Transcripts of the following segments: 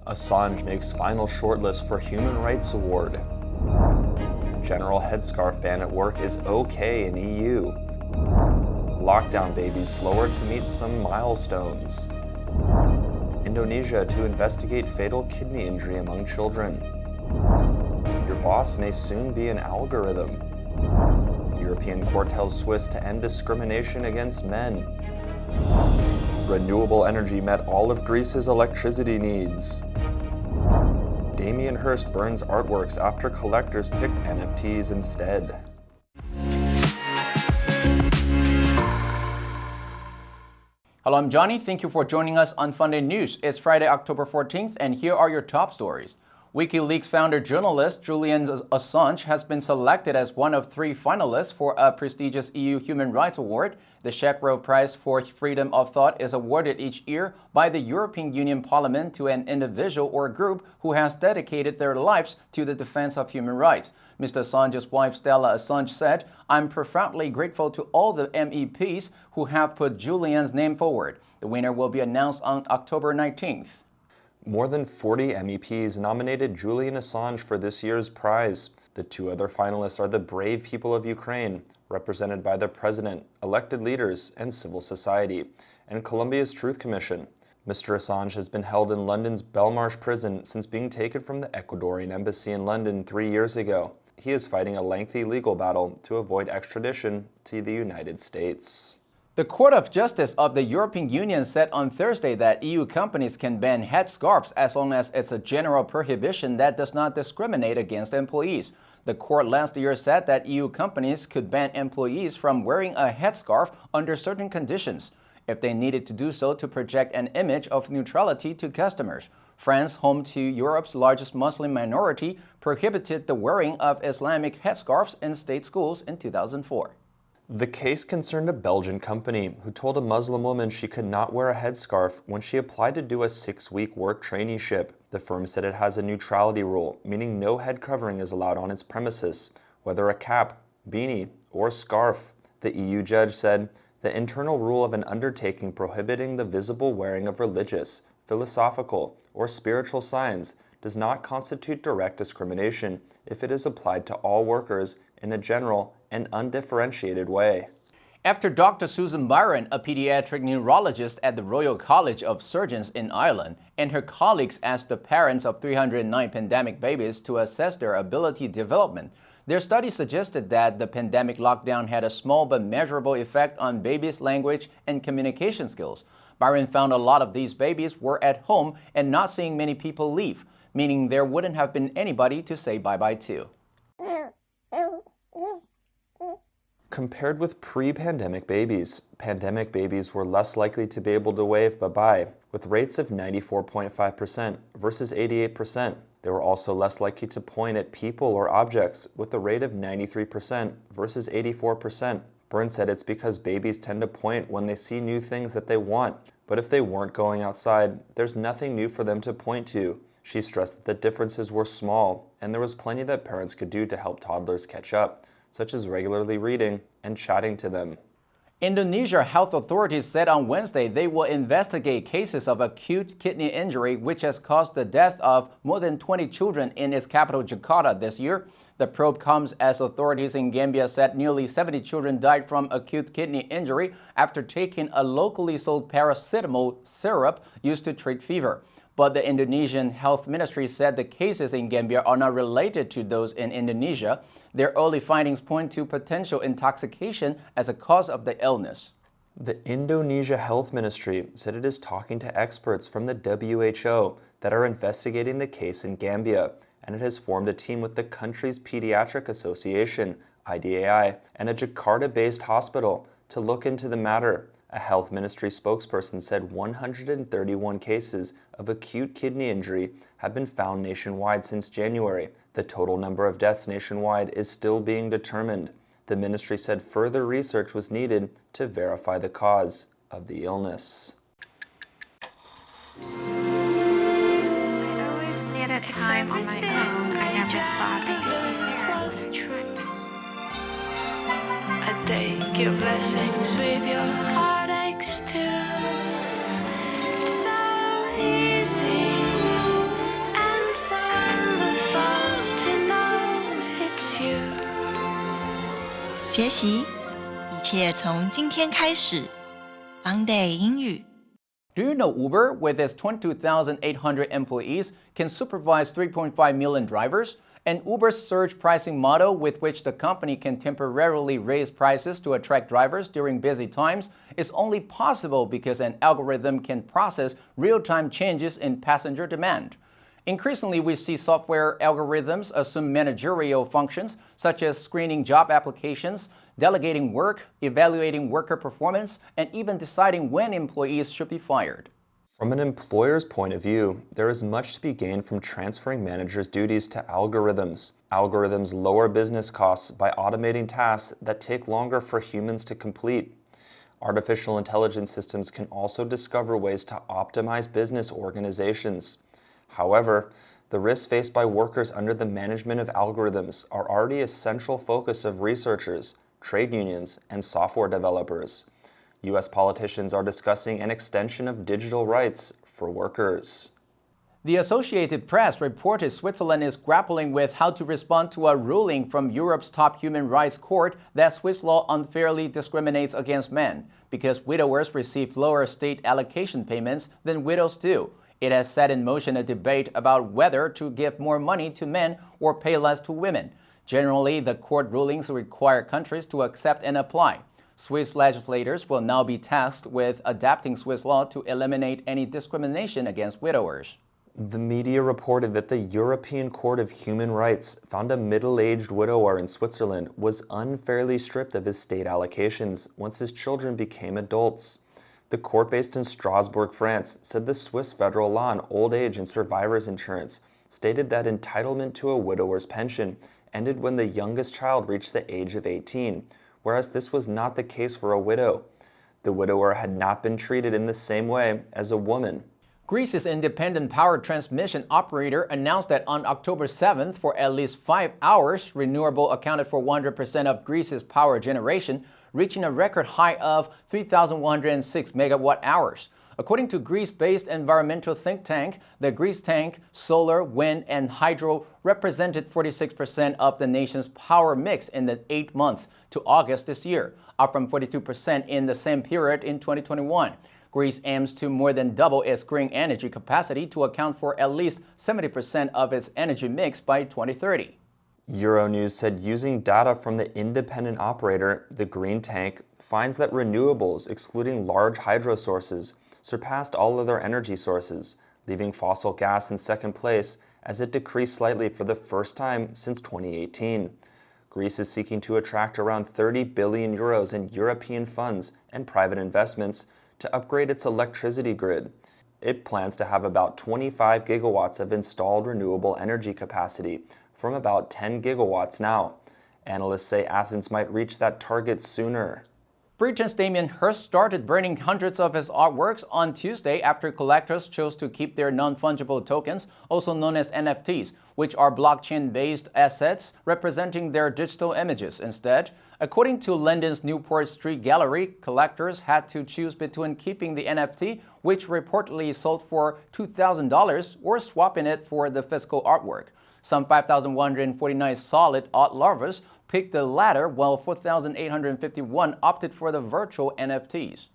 Assange makes final shortlist for Human Rights Award. General headscarf ban at work is okay in EU. Lockdown babies slower to meet some milestones. Indonesia to investigate fatal kidney injury among children. Your boss may soon be an algorithm. European court tells Swiss to end discrimination against men. Renewable energy met all of Greece's electricity needs. Damien Hirst burns artworks after collectors picked NFTs instead. Hello, I'm Johnny. Thank you for joining us on FUNDAY News. It's Friday, October 14th, and here are your top stories. WikiLeaks founder journalist Julian Assange has been selected as one of 3 finalists for a prestigious EU Human Rights Award. The Sakharov Prize for Freedom of Thought is awarded each year by the European Union Parliament to an individual or group who has dedicated their lives to the defense of human rights. Mr. Assange's wife Stella Assange said, "I'm profoundly grateful to all the MEPs who have put Julian's name forward." The winner will be announced on October 19th. More than 40 MEPs nominated Julian Assange for this year's prize. The 2 other finalists are the brave people of Ukraine, represented by the president, elected leaders, and civil society, and Colombia's Truth Commission. Mr. Assange has been held in London's Belmarsh prison since being taken from the Ecuadorian embassy in London 3 years ago. He is fighting a lengthy legal battle to avoid extradition to the United States. The Court of Justice of the European Union said on Thursday that EU companies can ban headscarves as long as it's a general prohibition that does not discriminate against employees. The court last year said that EU companies could ban employees from wearing a headscarf under certain conditions, if they needed to do so to project an image of neutrality to customers. France, home to Europe's largest Muslim minority, prohibited the wearing of Islamic headscarves in state schools in 2004. The case concerned a Belgian company who told a Muslim woman she could not wear a headscarf when she applied to do a 6-week work traineeship. The firm said it has a neutrality rule, meaning no head covering is allowed on its premises, whether a cap, beanie, or scarf. The EU judge said the internal rule of an undertaking prohibiting the visible wearing of religious, philosophical, or spiritual signs does not constitute direct discrimination if it is applied to all workers in a general and undifferentiated way. After Dr. Susan Byron, a pediatric neurologist at the Royal College of Surgeons in Ireland, and her colleagues asked the parents of 309 pandemic babies to assess their ability development, their study suggested that the pandemic lockdown had a small but measurable effect on babies' language and communication skills. Byron found a lot of these babies were at home and not seeing many people leave, meaning there wouldn't have been anybody to say bye-bye to. Compared with pre-pandemic babies, pandemic babies were less likely to be able to wave bye-bye, with rates of 94.5% versus 88%. They were also less likely to point at people or objects, with a rate of 93% versus 84%. Byrne said it's because babies tend to point when they see new things that they want, but if they weren't going outside, there's nothing new for them to point to. She stressed that the differences were small, and there was plenty that parents could do to help toddlers catch up, such as regularly reading and chatting to them. Indonesia health authorities said on Wednesday they will investigate cases of acute kidney injury which has caused the death of more than 20 children in its capital Jakarta this year. The probe comes as authorities in Gambia said nearly 70 children died from acute kidney injury after taking a locally sold paracetamol syrup used to treat fever. But the Indonesian Health Ministry said the cases in Gambia are not related to those in Indonesia. Their early findings point to potential intoxication as a cause of the illness. The Indonesia Health Ministry said it is talking to experts from the WHO that are investigating the case in Gambia, and it has formed a team with the country's Pediatric Association, IDAI, and a Jakarta-based hospital to look into the matter. A health ministry spokesperson said 131 cases of acute kidney injury have been found nationwide since January. The total number of deaths nationwide is still being determined. The ministry said further research was needed to verify the cause of the illness. I always needed time on my own. I never thought I'd be here. I take your blessings with your heartaches too. It's so easy 学习，一切从今天开始。FUNDAY 英语。Do you know Uber, with its 22,800 employees, can supervise 3.5 million drivers? And Uber's surge pricing model, with which the company can temporarily raise prices to attract drivers during busy times, is only possible because an algorithm can process real-time changes in passenger demand. Increasingly, we see software algorithms assume managerial functions, such as screening job applications, delegating work, evaluating worker performance, and even deciding when employees should be fired. From an employer's point of view, there is much to be gained from transferring managers' duties to algorithms. Algorithms lower business costs by automating tasks that take longer for humans to complete. Artificial intelligence systems can also discover ways to optimize business organizations. However, the risks faced by workers under the management of algorithms are already a central focus of researchers, trade unions, and software developers. U.S. politicians are discussing an extension of digital rights for workers. The Associated Press reported Switzerland is grappling with how to respond to a ruling from Europe's top human rights court that Swiss law unfairly discriminates against men because widowers receive lower state allocation payments than widows do. It has set in motion a debate about whether to give more money to men or pay less to women. Generally, the court rulings require countries to accept and apply. Swiss legislators will now be tasked with adapting Swiss law to eliminate any discrimination against widowers. The media reported that the European Court of Human Rights found a middle-aged widower in Switzerland was unfairly stripped of his state allocations once his children became adults. The court based in Strasbourg, France, said the Swiss federal law on old age and survivors insurance stated that entitlement to a widower's pension ended when the youngest child reached the age of 18, whereas this was not the case for a widow. The widower had not been treated in the same way as a woman. Greece's independent power transmission operator announced that on October 7th, for at least 5 hours, Renewable accounted for 100% of Greece's power generation, reaching a record high of 3,106 megawatt hours. According to Greece-based environmental think tank, the Greece tank, solar, wind, and hydro represented 46% of the nation's power mix in the 8 months to August this year, up from 42% in the same period in 2021. Greece aims to more than double its green energy capacity to account for at least 70% of its energy mix by 2030. Euronews said using data from the independent operator, the Green Tank, finds that renewables, excluding large hydro sources, surpassed all other energy sources, leaving fossil gas in second place as it decreased slightly for the first time since 2018. Greece is seeking to attract around 30 billion euros in European funds and private investments to upgrade its electricity grid. It plans to have about 25 gigawatts of installed renewable energy capacity, from about 10 gigawatts now. Analysts say Athens might reach that target sooner. Britain's Damien Hirst started burning hundreds of his artworks on Tuesday after collectors chose to keep their non-fungible tokens, also known as NFTs, which are blockchain-based assets representing their digital images instead. According to London's Newport Street Gallery, collectors had to choose between keeping the NFT, which reportedly sold for $2,000, or swapping it for the physical artwork. Some 5,149 solid art lovers picked the latter, while 4,851 opted for the virtual NFTs.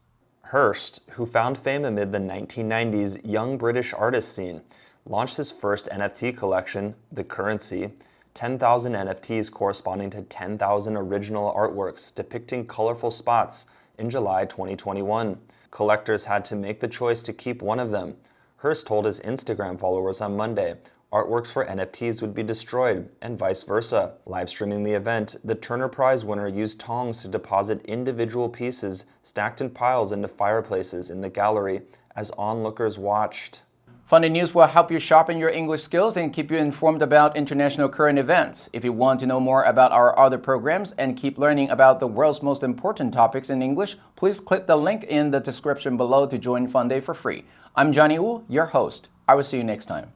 Hirst, who found fame amid the 1990s young British artist scene, launched his first NFT collection, The Currency, 10,000 NFTs corresponding to 10,000 original artworks depicting colorful spots, in July 2021. Collectors had to make the choice to keep one of them. Hirst told his Instagram followers on Monday artworks for NFTs would be destroyed, and vice versa. Live streaming the event, the Turner Prize winner used tongs to deposit individual pieces stacked in piles into fireplaces in the gallery as onlookers watched. FUNDAY News will help you sharpen your English skills and keep you informed about international current events. If you want to know more about our other programs and keep learning about the world's most important topics in English, please click the link in the description below to join FUNDAY for free. I'm Johnny Wu, your host. I will see you next time.